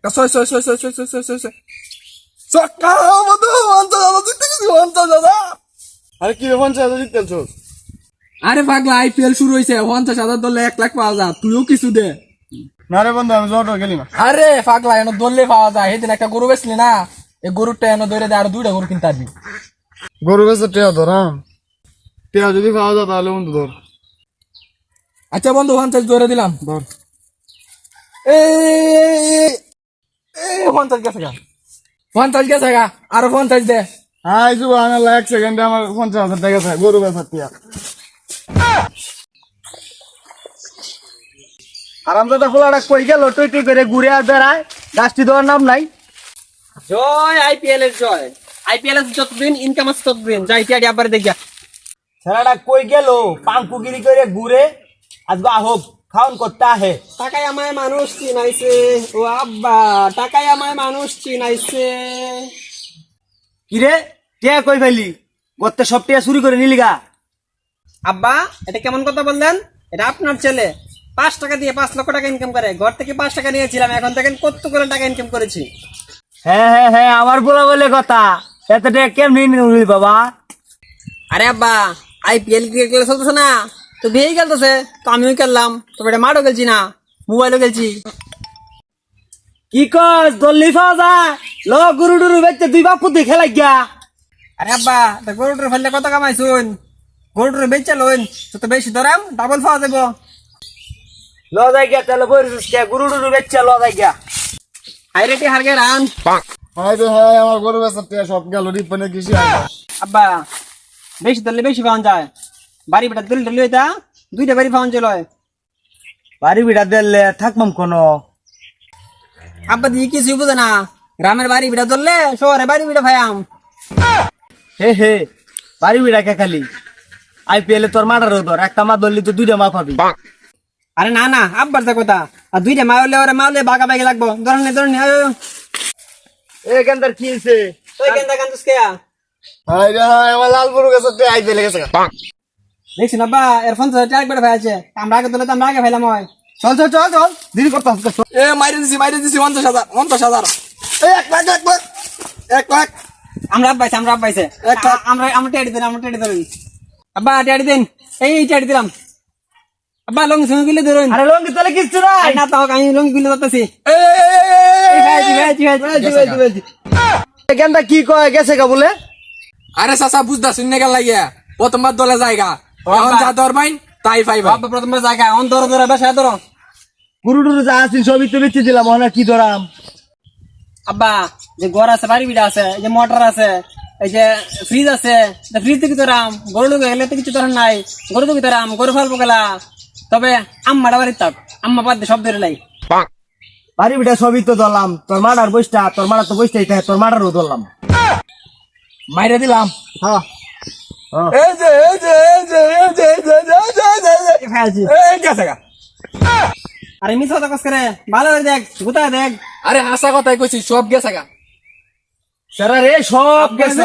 ছয় ছয় ছয় ছয় ছয় ছয় ছয় ছয় ছয় চক্কা বন্ধু 50,000 জিততে গেছি 50,000। আরে কি 50,000 জিততেছো? আরে পাগলা আইপিএল শুরু হয়েছে 50,000 দলে 1 লাখ পাওয়া যায়, তুইও কিছু দে। না রে বন্ধু আমি জোয়াটা খেলি না। আরে পাগলা এনে দললে পাওয়া যায়, সেদিন একটা গরু বেচলি না, এই গরুটা এনে ধরে দে, আর 2টা গরু কিনতে পারবি। গরু বেচে টেয়া ধর, হ্যাঁ টেয়া যদি পাওয়া যায় তাহলে বন্ধু ধর। আচ্ছা বন্ধু 50 ধরে দিলাম, ধর 50 গেছে গা, 50 গেছে গা, আরো 50 দে। হ্যাঁ এই যুব আমার 1 সেকেন্ডে আমার 50,000 টাকা আছে গরু বেচার টেয়া। আরামদাদা খোলাটা কই গেল টই টই করে ঘুরে আর বেড়ায়, গাছটি দেওয়ার নাম নাই। জয় আইপিএল এর জয়। আইপিএল এর যতদিন ইনকাম আছে ততদিন যাইতে আগে আবার দেখিয়া ছেলেটা কই গেল পাঙ্কুগিরি করে ঘুরে আজকে আহোক খাওন করতে আহে। টাকায় আমায় মানুষ চিনাইছে ও আব্বা, টাকায় আমায় মানুষ চিনাইছে। কিরে টিয়া কই ফেলি গত্তে সব টিয়া চুরি করে নিলিগা? আব্বা এটা কেমন কথা বললেন? এটা আপনার ছেলে 5 টাকা দিয়ে 5 লক্ষ টাকা ইনকাম করে, ঘর থেকে 5 টাকা নিয়েছিলাম, এখন দেখেন কত করে টাকা ইনকাম করেছি। হ্যাঁ হ্যাঁ হ্যাঁ আমার বলা বলে কথা, এত টাকা কেমনি নিলি বাবা? আরে আব্বা আইপিএল ক্রিকেট খেলা চলতেছে না, তো বিয়েই খেলতেছে, তো আমিও খেললাম, তবে এটা মাঠও খেলছি না, মোবাইলও খেলছি। কি কস দল্লি পাওয়া যায়? ল গুরু টুরু বেচতে 2 বাপু দিয়ে খেলাই গিয়া। আরে আব্বা তা গরুটার ফেললে কত কামাইছুন? গরুটার বেচা লইন তো বেশি ধরাম ডাবল পাওয়া যাবো। ল যাই গিয়া তাহলে বইরিস কে গুরু টুরু বেচছে ল যাই গিয়া। হাই রেটে হার গে রান। হাই রে হাই আমার গরু বেচার টেয়া সব গেল রিপনে কৃষি। আব্বা বেশি ধরলে বেশি পাওয়া যায়, বাড়ি বেটা দিল ধরলে এটা 2টা বাড়ি পাওয়া যায়। বাড়ি বিড়া দিলে থাকবাম কোনো? আব্বা দিয়ে কিছু বুঝে না, গ্রামের বাড়ি বিটা ধরলে শহরে বাড়ি বিটা ভাইয়াম। হে হে বাড়ি বিড়া কে খালি আইপিএল তোর মাটার ধর, একটা মা ধরলি তো 2টা মা পাবি। আরে না না আব্বার যা কথা, আর 2টা মারলে ওরে মারলে বাগা বাগি লাগবো। ধরনে ধরনে এখানটার কি হইছে? তুই কেন কান্দুস কে? হাই রে হাই আমার লাল গরু বেচার টেয়া আইপিএল গেছে। দেখছি না আব্বা এর 50,000 টাকা করে ভাই আছে, আমরা আগে ধরলে তো আমরা আগে ফেলাম হয়। চল চল চল চল দেরি করতে আজকে। এ মাইরে দিছি 50,000 50,000। এই 1 লাখ 1 লাখ 1 লাখ। আমরা আব্বাইছে আমরা আব্বাইছে আমরা আমরা টেডি দেন আমরা টেডি ধরি। আব্বা টেডি দেন, এই টেডি দিলাম। আব্বা লঙ্গি সঙ্গে গিলে ধরুন। আরে লঙ্গি তাহলে কিচ্ছু নাই। না তাও আমি লঙ্গি গিলে ধরতেছি। এখানটা কি কয় গেছে গা বলে? আরে চাচা বুঝদা শুনে গেল লাগিয়া প্রথমবার দলে জায়গা, এখন যা দরবাইন তাই পাইবা। আব্বা প্রথমবার জায়গা অন ধরো ধরো বেশ ধরো। গুরু টুরু যা আছি সবই তো বেঁচে দিলাম, ওখানে কি ধরাম? আব্বা যে ঘর আছে বাড়ি বিড়া আছে, এই যে মোটর আছে, এই যে ফ্রিজ আছে, ফ্রিজ থেকে ধরাম। গরু লোক এলে তো কিছু ধরার নাই, গরু থেকে ধরাম, গরু ফেলবো গেলা। তবে আম্মাটা বাড়ির থাক, আম্মা বাদ সব ধরে লাই। বাড়ি বিটা সবই তো ধরলাম, তোর মাটার বইসটা, তোর মাটার তো বইসটাই থাকে, তোর মাটারও ধরলাম, মাইরে দিলাম। হ্যাঁ এই যে এই যে এই যে এই যে এই যে এই গেছে গা। আরে মিস কথা কস করে ভালো করে দেখ, গুতায় দেখ। আরে হাসা কথাই কইছি, সব গেছে গা। সারা রে সব গেছে।